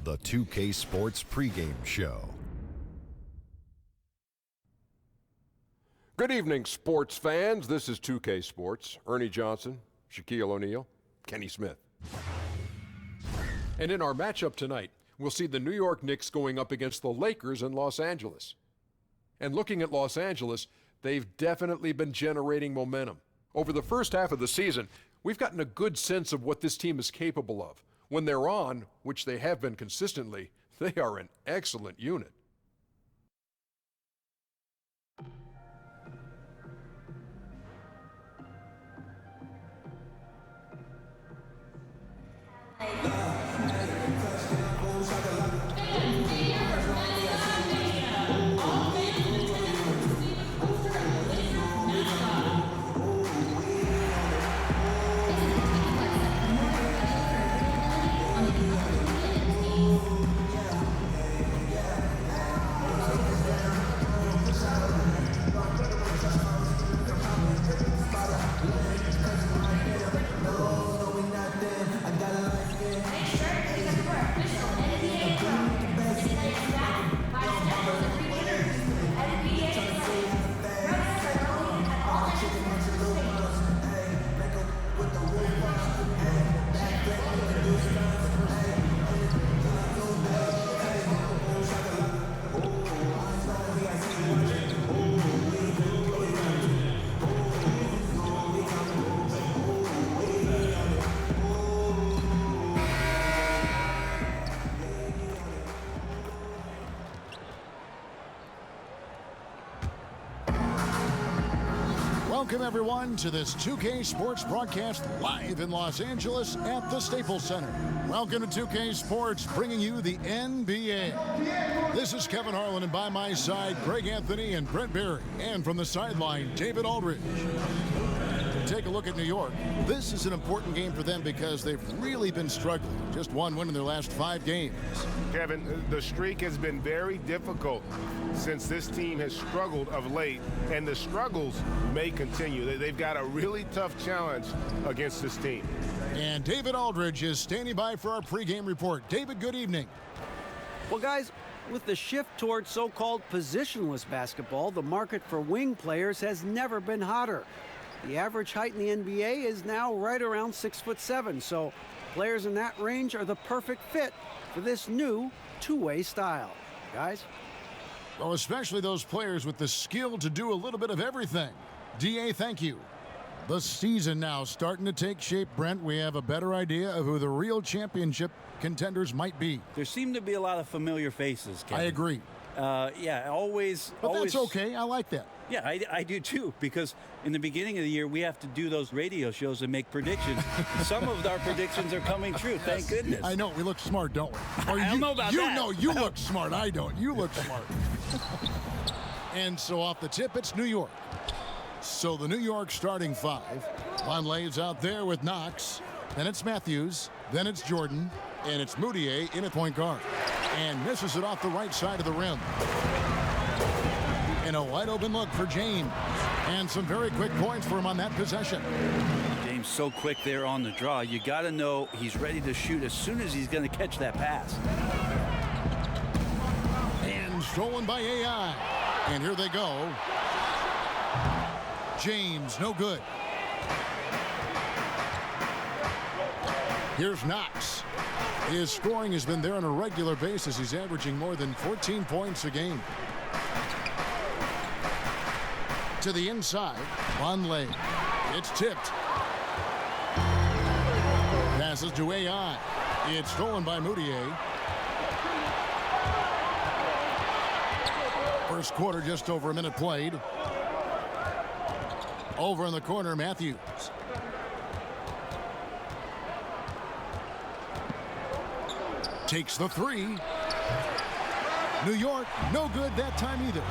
the 2K Sports pregame show. Good evening, sports fans. This is 2K Sports. Ernie Johnson, Shaquille O'Neal, Kenny Smith. And in our matchup tonight, we'll see the New York Knicks going up against the Lakers in Los Angeles. And looking at Los Angeles, they've definitely been generating momentum. Over the first half of the season, we've gotten a good sense of what this team is capable of. When they're on, which they have been consistently, they are an excellent unit. Welcome, everyone, to this 2K Sports broadcast live in Los Angeles at the Staples Center. Welcome to 2K Sports, bringing you the NBA. This is Kevin Harlan, and by my side, Greg Anthony and Brent Berry. And from the sideline, David Aldridge. Take a look at New York. This is an important game for them because they've really been struggling. Just one win in their last 5 games. Kevin, the streak has been very difficult since this team has struggled of late, and the struggles may continue. They've got a really tough challenge against this team. And David Aldridge is standing by for our pregame report. David, good evening. Well, guys, with the shift towards so-called positionless basketball, the market for wing players has never been hotter. The average height in the NBA is now right around 6'7", so players in that range are the perfect fit for this new two-way style. Guys? Well, especially those players with the skill to do a little bit of everything. DA, thank you. The season now starting to take shape, Brent. We have a better idea of who the real championship contenders might be. There seem to be a lot of familiar faces, Kevin. I agree. Yeah, always. But that's okay. I like that. Yeah, I do too, because in the beginning of the year, we have to do those radio shows and make predictions. Some of our predictions are coming true, thank goodness. I know, we look smart, don't we? Or I don't know about that. You know you look smart, I don't. You look smart. And so off the tip, it's New York. So the New York starting 5. Vonleh's out there with Knox. Then it's Matthews. Then it's Jordan. And it's Moutier in at point guard. And misses it off the right side of the rim. And a wide open look for James. And some very quick points for him on that possession. James so quick there on the draw. You got to know he's ready to shoot as soon as he's going to catch that pass. And stolen by AI. And here they go. James, no good. Here's Knox. His scoring has been there on a regular basis. He's averaging more than 14 points a game. To the inside, Vonleh. It's tipped. Passes to AI. It's stolen by Moutier. First quarter, just over a minute played. Over in the corner, Matthews. Takes the 3. New York, no good that time either.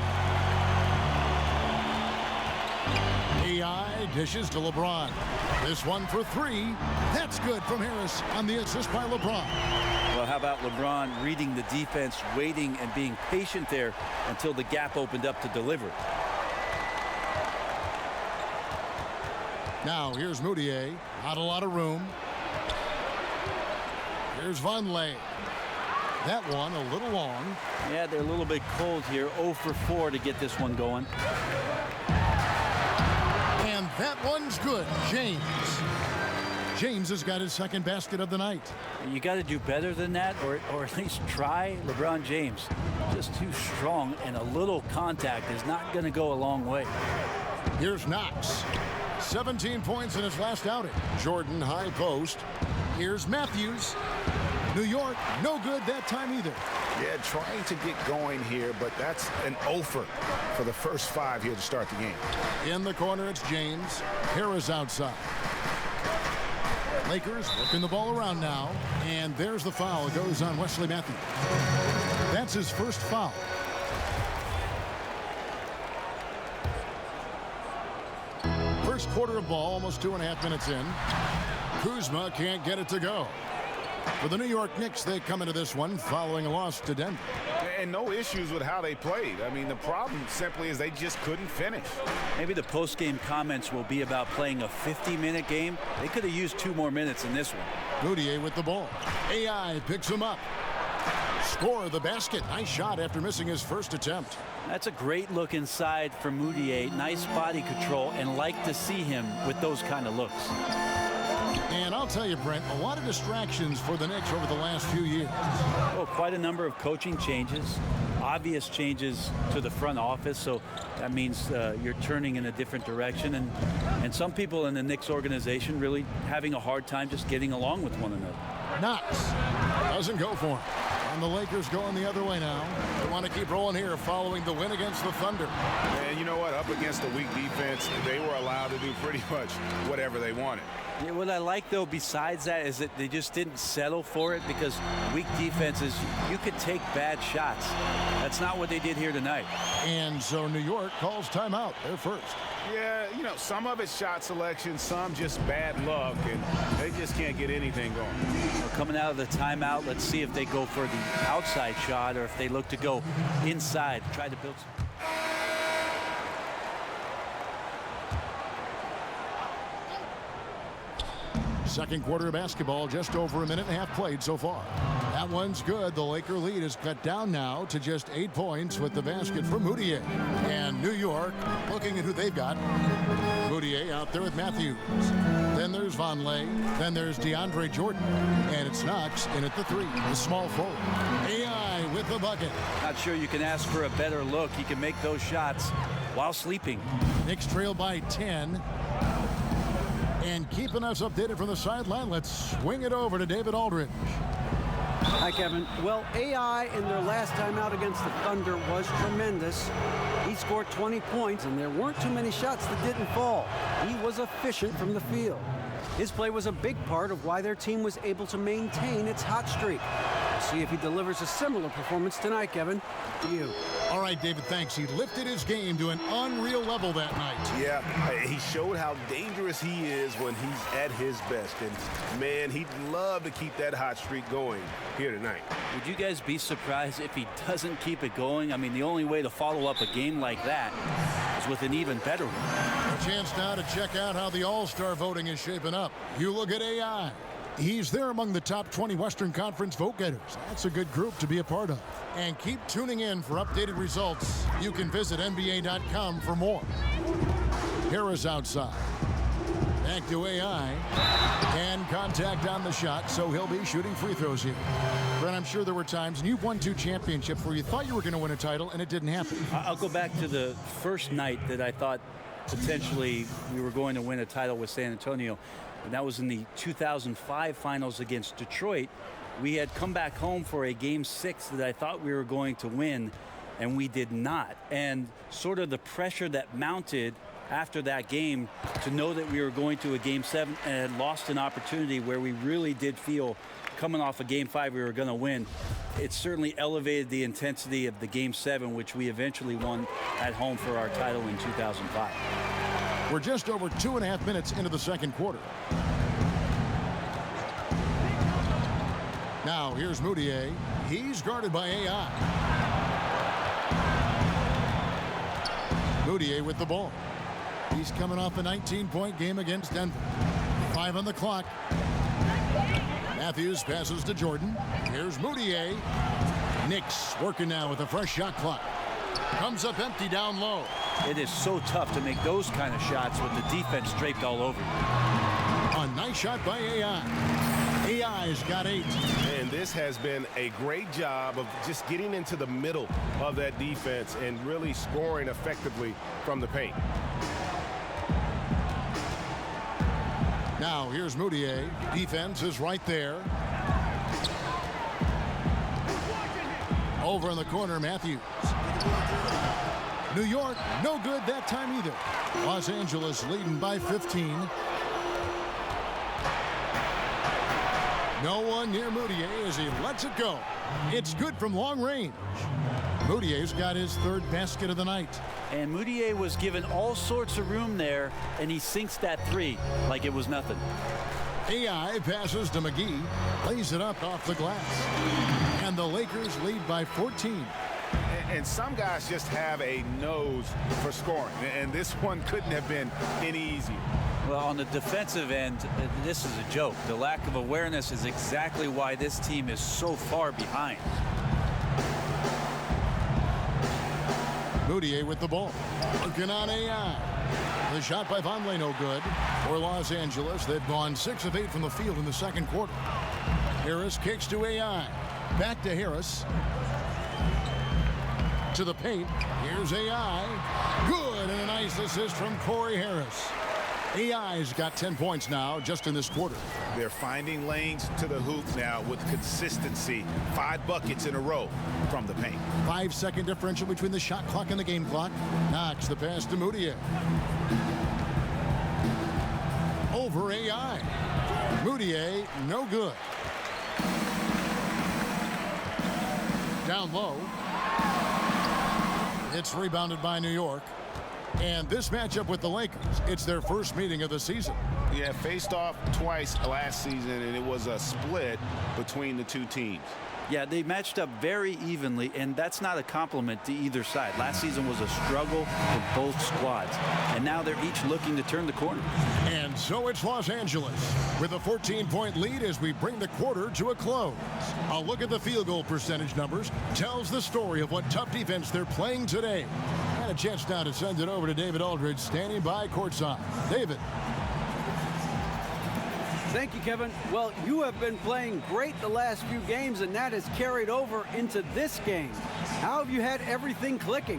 AI dishes to LeBron. This one for 3. That's good from Harris on the assist by LeBron. Well, how about LeBron reading the defense, waiting and being patient there until the gap opened up to deliver. Now here's Moutier. Not a lot of room. Here's Vonleh. That one a little long. Yeah, they're a little bit cold here. 0 for 4 to get this one going. And that one's good. James has got his second basket of the night. You got to do better than that, or at least try LeBron James. Just too strong, and a little contact is not going to go a long way. Here's Knox. 17 points in his last outing. Jordan high post. Here's Matthews. New York, no good that time either. Yeah, trying to get going here, but that's an offer for the first 5 here to start the game. In the corner, it's James. Harris outside. Lakers working the ball around now. And there's the foul. It goes on Wesley Matthews. That's his first foul. First quarter of ball, almost 2.5 minutes in. Kuzma can't get it to go. For the New York Knicks, they come into this one following a loss to Denver. And no issues with how they played. I mean, the problem simply is they just couldn't finish. Maybe the post-game comments will be about playing a 50-minute game. They could have used 2 more minutes in this one. Moutier with the ball. AI picks him up. Score the basket. Nice shot after missing his first attempt. That's a great look inside for Moutier. Nice body control, and like to see him with those kind of looks. And I'll tell you, Brent, a lot of distractions for the Knicks over the last few years. Well, quite a number of coaching changes, obvious changes to the front office, so that means you're turning in a different direction. And some people in the Knicks organization really having a hard time just getting along with one another. Knox doesn't go for him. And the Lakers going the other way now. They want to keep rolling here following the win against the Thunder. And you know what? Up against a weak defense, they were allowed to do pretty much whatever they wanted. Yeah, what I like, though, besides that, is that they just didn't settle for it, because weak defenses, you could take bad shots. That's not what they did here tonight. And so New York calls timeout. They're first. Yeah, you know, some of it's shot selection, some just bad luck, and they just can't get anything going. Well, coming out of the timeout, let's see if they go for the outside shot or if they look to go inside, try to build some. Second quarter of basketball, just over 1.5 minutes played so far. That one's good. The Laker lead is cut down now to just 8 points with the basket from Moutier. And New York looking at who they've got. Moutier out there with Matthews. Then there's Vonleh. Then there's DeAndre Jordan. And it's Knox in at the 3, the small forward. AI with the bucket. Not sure you can ask for a better look. He can make those shots while sleeping. Knicks trail by 10. And keeping us updated from the sideline, let's swing it over to David Aldridge. Hi, Kevin. Well, AI in their last time out against the Thunder was tremendous. He scored 20 points, and there weren't too many shots that didn't fall. He was efficient from the field. His play was a big part of why their team was able to maintain its hot streak. We'll see if he delivers a similar performance tonight, Kevin. To you. All right, David, thanks. He lifted his game to an unreal level that night. Yeah, he showed how dangerous he is when he's at his best. And, man, he'd love to keep that hot streak going here tonight. Would you guys be surprised if he doesn't keep it going? I mean, the only way to follow up a game like that is with an even better one. A chance now to check out how the All-Star voting is shaping up. You look at AI. He's there among the top 20 Western Conference vote getters. That's a good group to be a part of. And keep tuning in for updated results. You can visit NBA.com for more. Harris outside. Back to AI. And contact on the shot, so he'll be shooting free throws here. Brent, I'm sure there were times, and you've won 2 championships where you thought you were going to win a title, and it didn't happen. I'll go back to the first night that I thought potentially we were going to win a title with San Antonio. And that was in the 2005 finals against Detroit. We had come back home for a game 6 that I thought we were going to win, and we did not. And sort of the pressure that mounted after that game to know that we were going to a game 7 and had lost an opportunity where we really did feel coming off a game 5 we were going to win. It certainly elevated the intensity of the game 7, which we eventually won at home for our title in 2005. We're just over 2.5 minutes into the second quarter. Now here's Moutier. He's guarded by AI. Moutier with the ball. He's coming off a 19-point game against Denver. 5 on the clock. Matthews passes to Jordan. Here's Moutier. Knicks working now with a fresh shot clock. Comes up empty down low. It is so tough to make those kind of shots with the defense draped all over you. A nice shot by AI. AI's got 8. And this has been a great job of just getting into the middle of that defense and really scoring effectively from the paint. Now here's Moutier. Defense is right there. Over in the corner, Matthews. New York, no good that time either. Los Angeles leading by 15. No one near Moutier as he lets it go. It's good from long range. Moutier's got his 3rd basket of the night. And Moutier was given all sorts of room there, and he sinks that 3 like it was nothing. AI passes to McGee, lays it up off the glass. And the Lakers lead by 14. And some guys just have a nose for scoring, and this one couldn't have been any easier. Well, on the defensive end, this is a joke. The lack of awareness is exactly why this team is so far behind. Moutier with the ball. Looking on AI. The shot by Vonleh no good. For Los Angeles, they've gone 6 of 8 from the field in the second quarter. Harris kicks to AI. Back to Harris. To the paint. Here's AI. Good, and a nice assist from Corey Harris. AI's got 10 points now just in this quarter. They're finding lanes to the hoop now with consistency. 5 buckets in a row from the paint. 5-second differential between the shot clock and the game clock. Knox the pass to Moutier. Over AI. Moutier, no good. Down low. It's rebounded by New York. And this matchup with the Lakers, it's their first meeting of the season. Yeah, faced off twice last season, and it was a split between the two teams. Yeah, they matched up very evenly, and that's not a compliment to either side. Last season was a struggle for both squads, and now they're each looking to turn the corner. And so it's Los Angeles with a 14-point lead as we bring the quarter to a close. A look at the field goal percentage numbers tells the story of what tough defense they're playing today. And a chance now to send it over to David Aldridge, standing by courtside. David. Thank you, Kevin. Well, you have been playing great the last few games, and that has carried over into this game. How have you had everything clicking?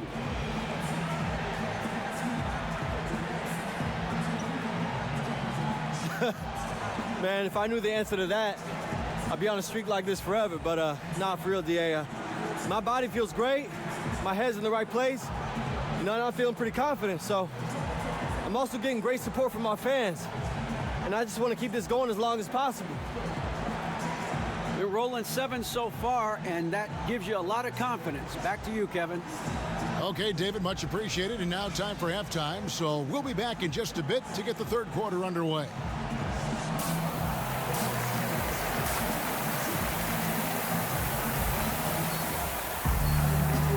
Man, if I knew the answer to that, I'd be on a streak like this forever, but not for real, DA. My body feels great. My head's in the right place. You know, and I'm feeling pretty confident, so I'm also getting great support from my fans. And I just want to keep this going as long as possible. You're rolling 7 so far, and that gives you a lot of confidence. Back to you, Kevin. Okay, David, much appreciated. And now time for halftime. So we'll be back in just a bit to get the third quarter underway.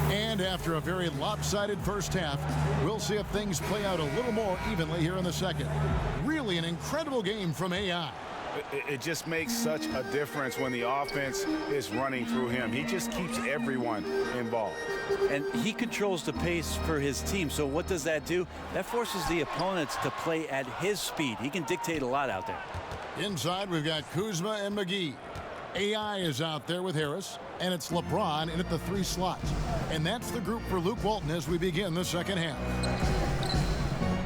And after a very lopsided first half, we'll see if things play out a little more evenly here in the second. Really an incredible game from AI. It just makes such a difference when the offense is running through him. He just keeps everyone involved. And he controls the pace for his team. So what does that do? That forces the opponents to play at his speed. He can dictate a lot out there. Inside, we've got Kuzma and McGee. AI is out there with Harris, and it's LeBron in at the 3 slot. And that's the group for Luke Walton as we begin the second half.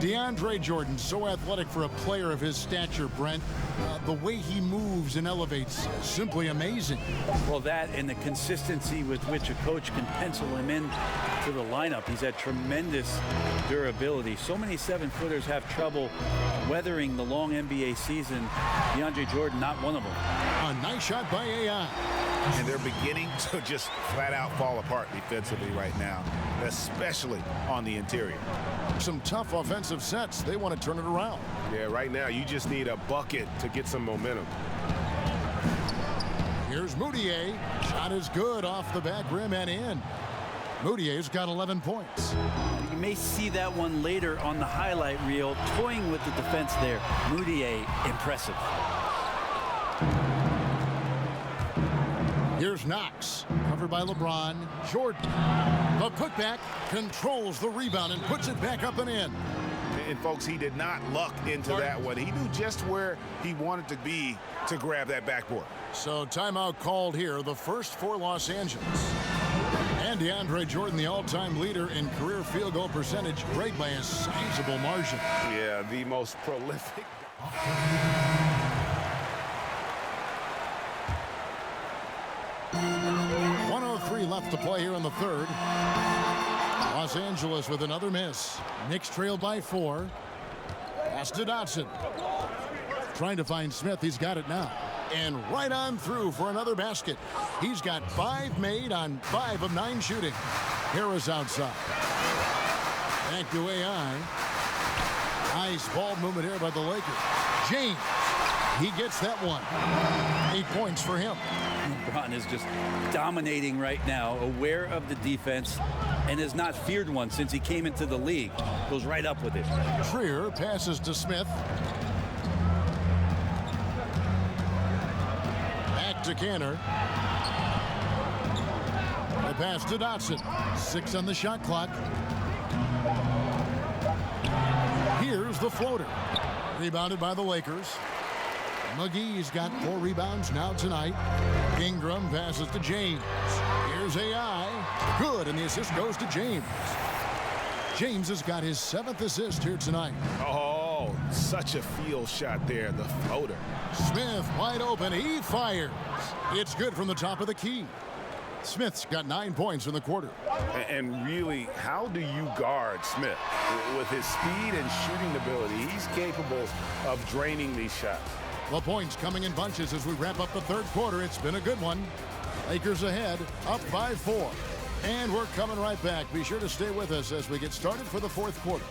DeAndre Jordan, so athletic for a player of his stature, Brent. The way he moves and elevates, simply amazing. Well, that and the consistency with which a coach can pencil him in to the lineup. He's had tremendous durability. So many 7-footers have trouble weathering the long NBA season. DeAndre Jordan, not one of them. A nice shot by AI. And they're beginning to just flat out fall apart defensively right now, especially on the interior. Some tough offensive sets. They want to turn it around. Yeah, right now you just need a bucket to get some momentum. Here's Moutier. Shot is good off the back rim and in. Moutier's got 11 points. You may see that one later on the highlight reel, toying with the defense there. Moutier, impressive. Here's Knox, covered by LeBron. Jordan, the putback, controls the rebound and puts it back up and in. And folks, he did not luck into that one. He knew just where he wanted to be to grab that backboard. So timeout called here, the first for Los Angeles. And DeAndre Jordan, the all-time leader in career field goal percentage, break by a sizable margin. Yeah, the most prolific. 1:03 left to play here in the third. Los Angeles with another miss. Knicks trail by 4. Pass to Dotson. Trying to find Smith. He's got it now. And right on through for another basket. He's got 5 made on 5 of 9 shooting. Harris outside. Back to AI. Nice ball movement here by the Lakers. James. He gets that one. 8 points for him. LeBron is just dominating right now, aware of the defense, and has not feared one since he came into the league. Goes right up with it. Trier passes to Smith. Back to Canner. The pass to Dotson. 6 on the shot clock. Here's the floater. Rebounded by the Lakers. McGee's got 4 rebounds now tonight. Ingram passes to James. Here's AI. Good, and the assist goes to James. James has got his 7th assist here tonight. Oh, such a field shot there, the floater. Smith wide open. He fires. It's good from the top of the key. Smith's got 9 points in the quarter. And really, how do you guard Smith? With his speed and shooting ability, he's capable of draining these shots. The points coming in bunches as we wrap up the third quarter. It's been a good one. Lakers ahead, up by 4. And we're coming right back. Be sure to stay with us as we get started for the fourth quarter.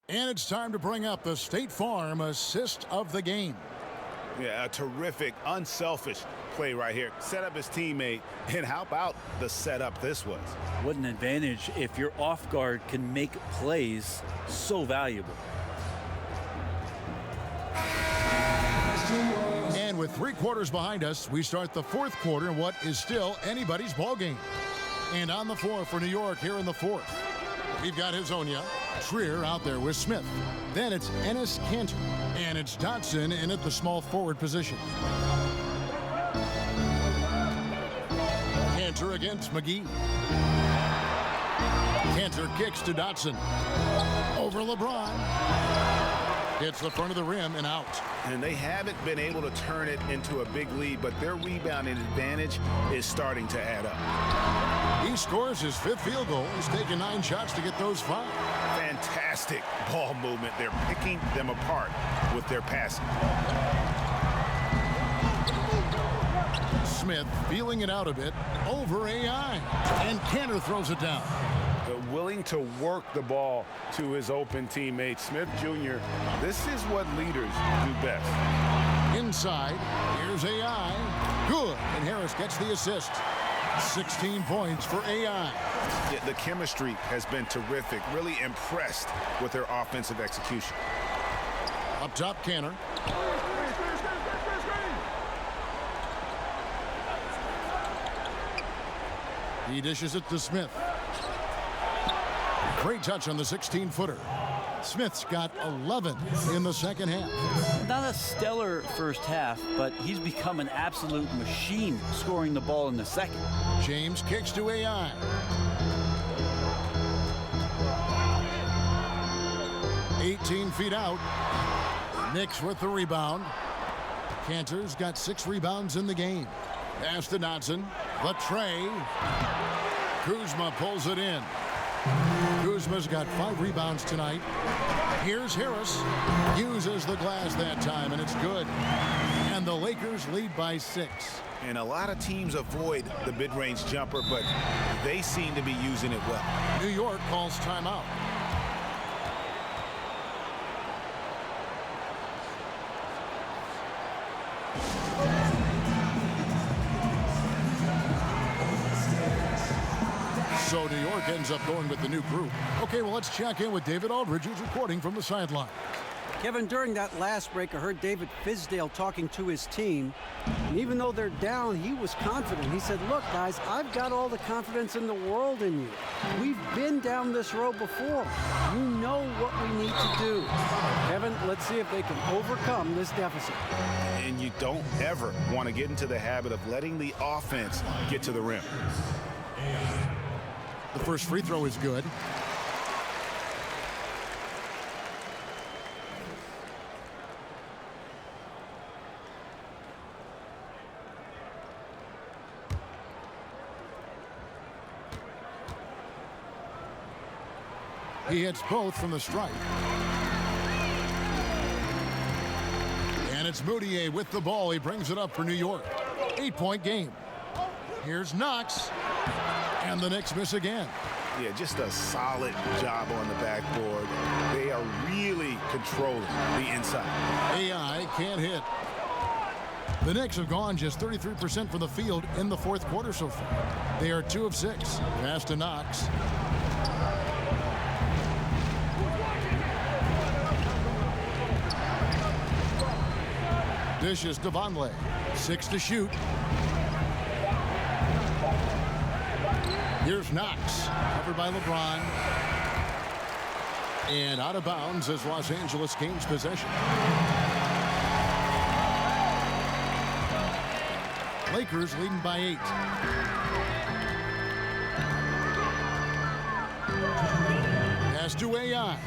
And it's time to bring up the State Farm assist of the game. Yeah, a terrific, unselfish play right here. Set up his teammate, and how about the setup this was? What an advantage if your off guard can make plays so valuable. And with 3 quarters behind us, we start the fourth quarter in what is still anybody's ball game. And on the floor for New York here in the fourth, we've got Hezonja, Trier out there with Smith. Then it's Enes Kanter, and it's Dotson in at the small forward position. Kanter against McGee. Kanter kicks to Dotson. Over LeBron. Hits the front of the rim and out. And they haven't been able to turn it into a big lead, but their rebounding advantage is starting to add up. He scores his 5th field goal. He's taken 9 shots to get those 5. Fantastic ball movement. They're picking them apart with their passing. Smith feeling it out a bit over AI. And Kanter throws it down. Willing to work the ball to his open teammate. Smith Jr., this is what leaders do best. Inside, here's AI. Good, and Harris gets the assist. 16 points for AI. Yeah, the chemistry has been terrific. Really impressed with their offensive execution. Up top, Kanter. He dishes it to Smith. Great touch on the 16-footer. Smith's got 11 in the second half. Not a stellar first half, but he's become an absolute machine scoring the ball in the second. James kicks to AI. "18 feet out. Knicks with the rebound. Kanter's got 6 rebounds in the game. Pass to Dotson. The tray. Kuzma pulls it in. Kuzma's got 5 rebounds tonight. Here's Harris. Uses the glass that time, and it's good. And the Lakers lead by 6. And a lot of teams avoid the mid-range jumper, but they seem to be using it well. New York calls timeout. So New York ends up going with the new group. Okay, well, let's check in with David Aldridge, who's reporting from the sideline. Kevin, during that last break, I heard David Fizdale talking to his team. And even though they're down, he was confident. He said, look, guys, I've got all the confidence in the world in you. We've been down this road before. You know what we need to do. Kevin, let's see if they can overcome this deficit. And you don't ever want to get into the habit of letting the offense get to the rim. The first free throw is good. He hits both from the stripe. And it's Moutier with the ball. He brings it up for New York. 8-point game. Here's Knox. And the Knicks miss again. Yeah, just a solid job on the backboard. They are really controlling the inside. AI can't hit. The Knicks have gone just 33% from the field in the fourth quarter so far. They are 2 of 6. Pass to Knox. Dishes to Vonleh. 6 to shoot. Here's Knox, covered by LeBron. And out of bounds as Los Angeles gains possession. Lakers leading by 8. Pass to AI.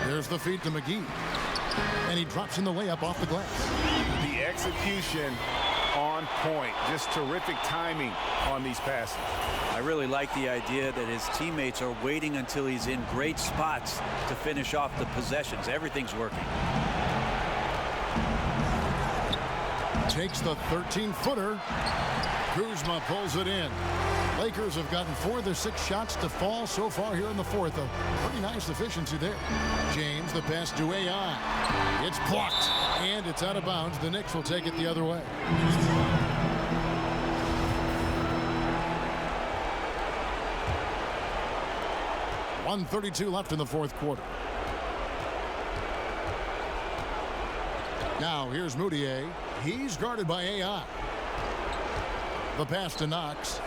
There's the feed to McGee. And he drops in the layup off the glass. The execution on point. Just terrific timing on these passes. I really like the idea that his teammates are waiting until he's in great spots to finish off the possessions. Everything's working. Takes the 13-footer. Kuzma pulls it in. Lakers have gotten 4 of their 6 shots to fall so far here in the fourth. A pretty nice efficiency there. James, the pass to AI. It's blocked, and it's out of bounds. The Knicks will take it the other way. .132 left in the fourth quarter. Now here's Moutier. He's guarded by AI. The pass to Knox.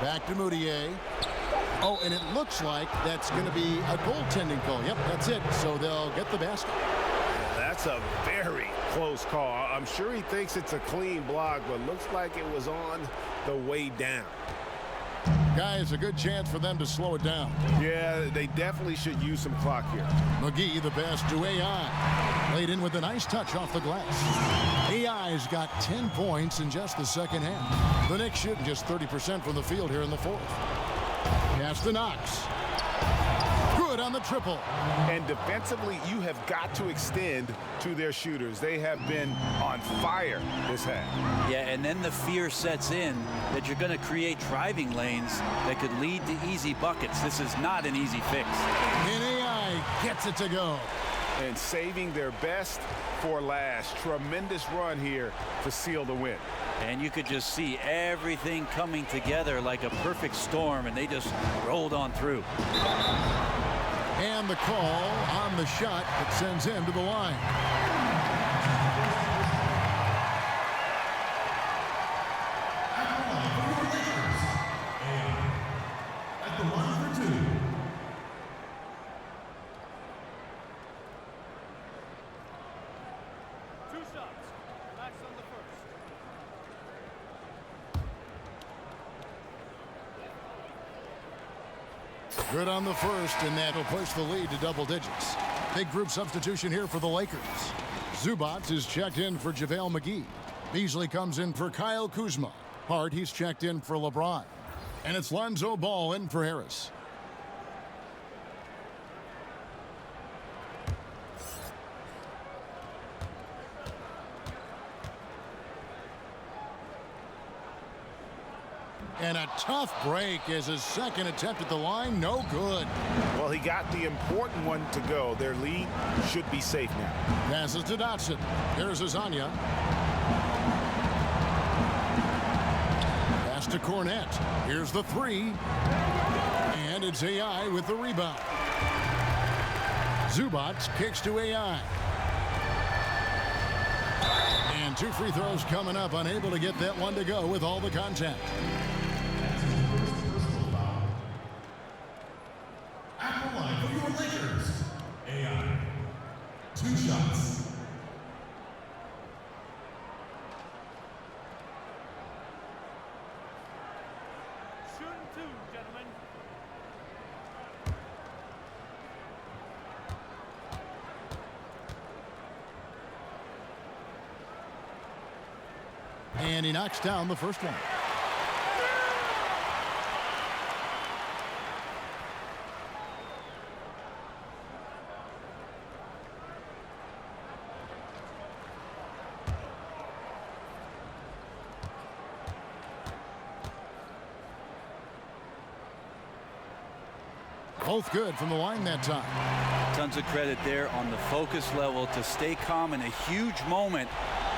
Back to Moutier. Oh, and it looks like that's going to be a goaltending call. Yep, that's it. So they'll get the basket. That's a very close call. I'm sure he thinks it's a clean block, but looks like it was on the way down. Guys, a good chance for them to slow it down. Yeah, they definitely should use some clock here. McGee, the pass to AI. Laid in with a nice touch off the glass. AI's got 10 points in just the second half. The Knicks shooting just 30% from the field here in the fourth. Pass to Knox. Good on the triple. And defensively, you have got to extend to their shooters. They have been on fire this half. Yeah, and then the fear sets in that you're going to create driving lanes that could lead to easy buckets. This is not an easy fix. And AI gets it to go. And saving their best for last. Tremendous run here to seal the win. And you could just see everything coming together like a perfect storm, and they just rolled on through. And the call on the shot that sends him to the line. At the line for 2. Two shots. Max on the first. Good on the first, and that'll push the lead to double digits. Big group substitution here for the Lakers. Zubac is checked in for JaVale McGee. Beasley comes in for Kyle Kuzma. Hart, he's checked in for LeBron. And it's Lonzo Ball in for Harris. And a tough break as his second attempt at the line, no good. Well, he got the important one to go. Their lead should be safe now. Passes to Dotson. Here's Azania. Pass to Cornette. Here's the three. And it's AI with the rebound. Zubats kicks to AI. And 2 free throws coming up. Unable to get that one to go with all the contact. At the line for your Lakers, AI. 2 shots. Shooting 2, gentlemen. And he knocks down the first one. Both good from the line that time. Tons of credit there on the focus level to stay calm in a huge moment,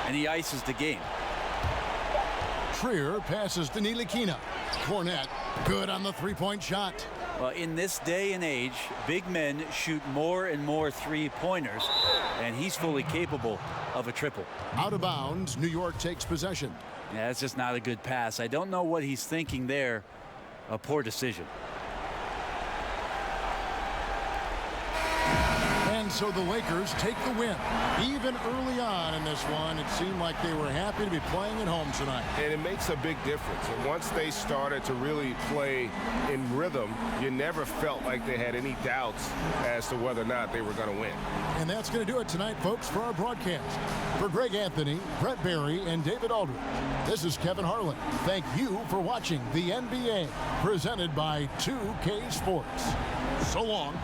and he ices the game. Trier passes to Nilikina. Cornette, good on the three-point shot. Well, in this day and age, big men shoot more and more three-pointers, and he's fully capable of a triple. Out of bounds, New York takes possession. Yeah, that's just not a good pass. I don't know what he's thinking there. A poor decision. And so the Lakers take the win. Even early on in this one, it seemed like they were happy to be playing at home tonight. And it makes a big difference. And once they started to really play in rhythm, you never felt like they had any doubts as to whether or not they were going to win. And that's going to do it tonight, folks, for our broadcast. For Greg Anthony, Brett Barry, and David Aldridge, this is Kevin Harlan. Thank you for watching the NBA, presented by 2K Sports. So long.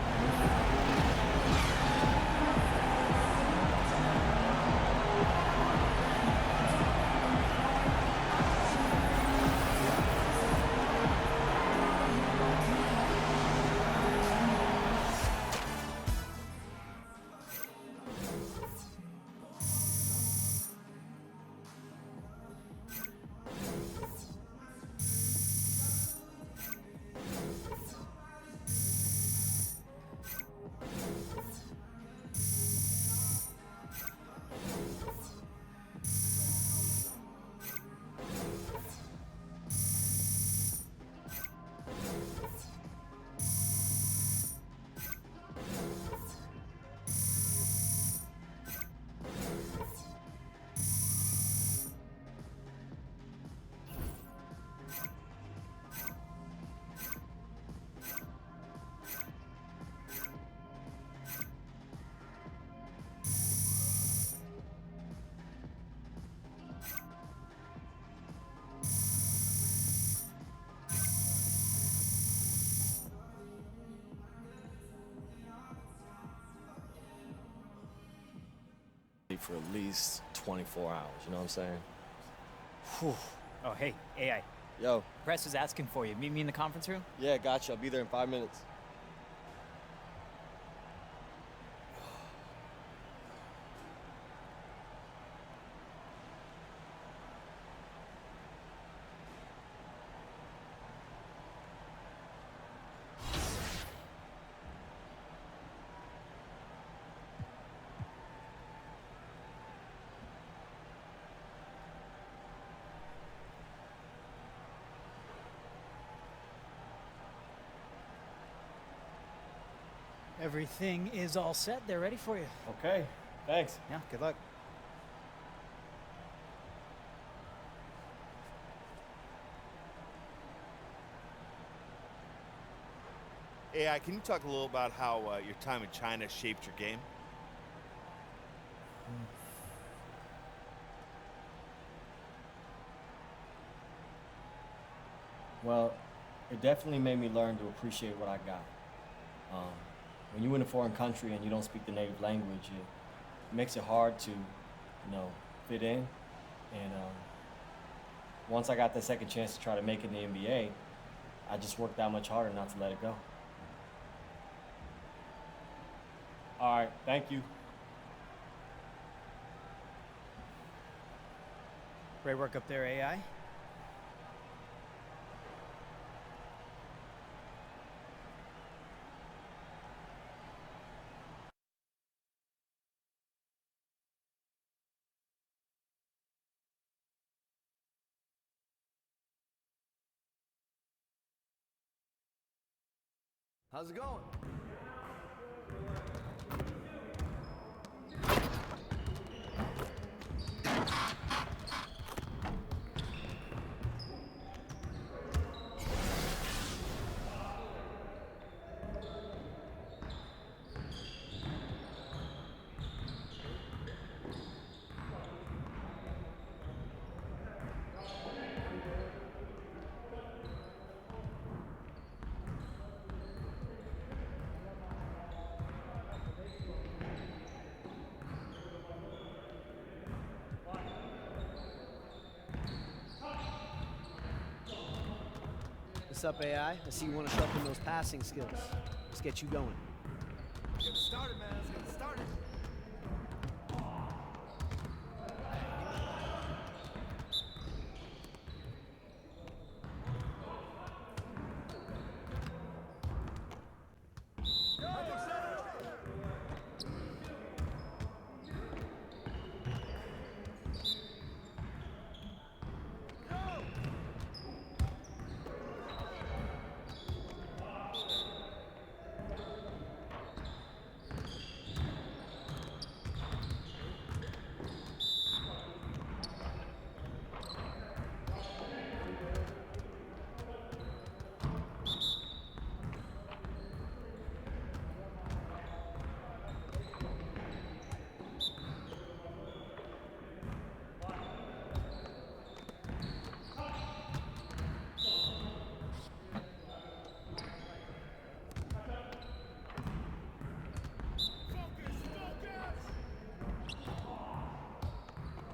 For at least 24 hours, you know what I'm saying? Whew. Oh, hey, AI. Yo. Press is asking for you. Meet me in the conference room? Yeah, gotcha. I'll be there in 5 minutes. Everything is all set. They're ready for you. Okay, thanks. Yeah, good luck. AI, can you talk a little about how your time in China shaped your game? Well, it definitely made me learn to appreciate what I got. When you're in a foreign country and you don't speak the native language, it makes it hard to, fit in. And once I got the second chance to try to make it in the NBA, I just worked that much harder not to let it go. All right, thank you. Great work up there, AI. How's it going? What's up, AI? I see you want to sharpen those passing skills. Let's get you going. Get it started, man. Let's get it started.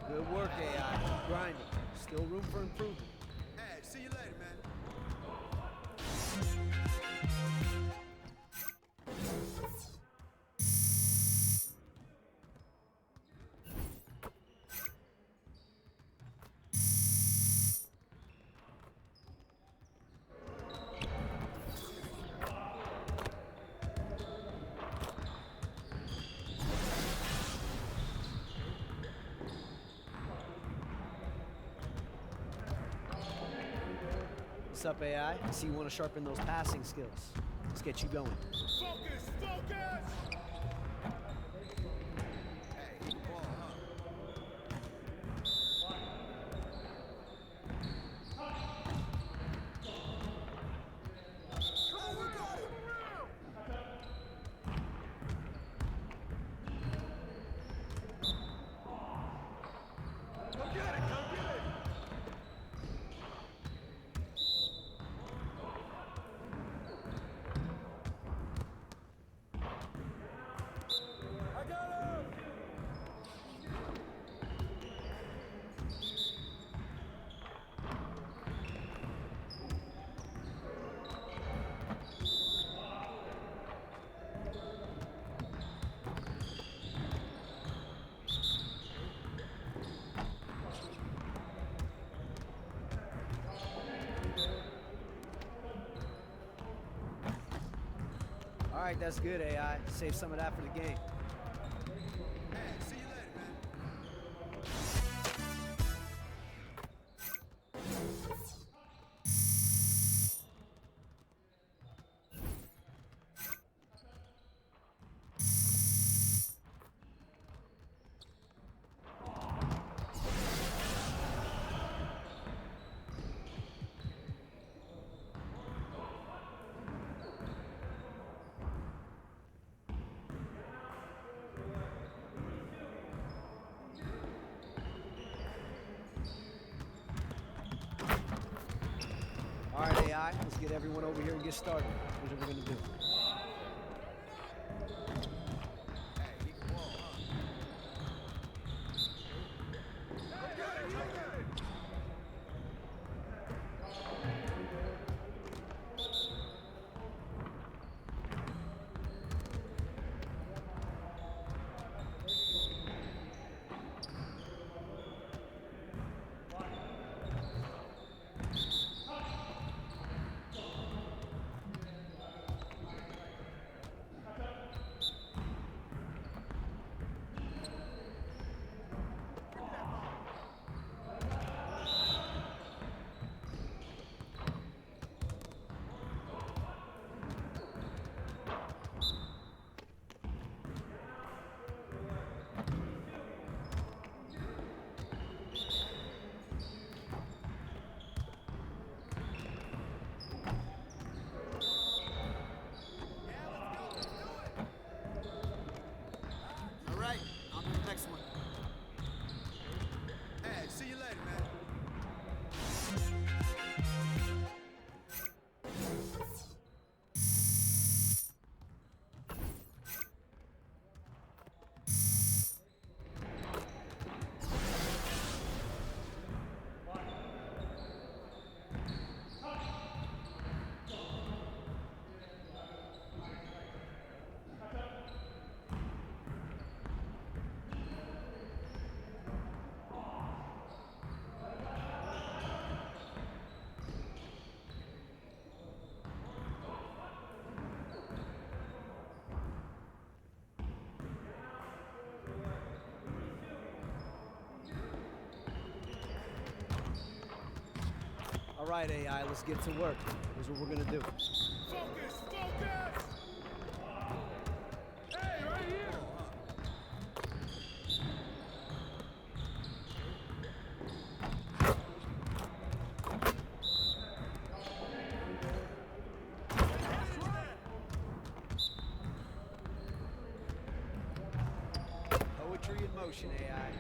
Good work, AI. Keep grinding. Still room for improvement. Hey, see you later, man. What's up, AI? I see you want to sharpen those passing skills. Let's get you going. Focus, focus! Hey, keep the ball, All right, that's good, AI. Save some of that for the game. Hey, see you later, man. All right, AI, let's get everyone over here and get started. Here's what we're gonna do. Hey, keep the ball, next one. Hey, see you later, man. All right, AI, let's get to work. Here's what we're gonna do. Focus! Focus! Hey, right here! Poetry in motion, AI.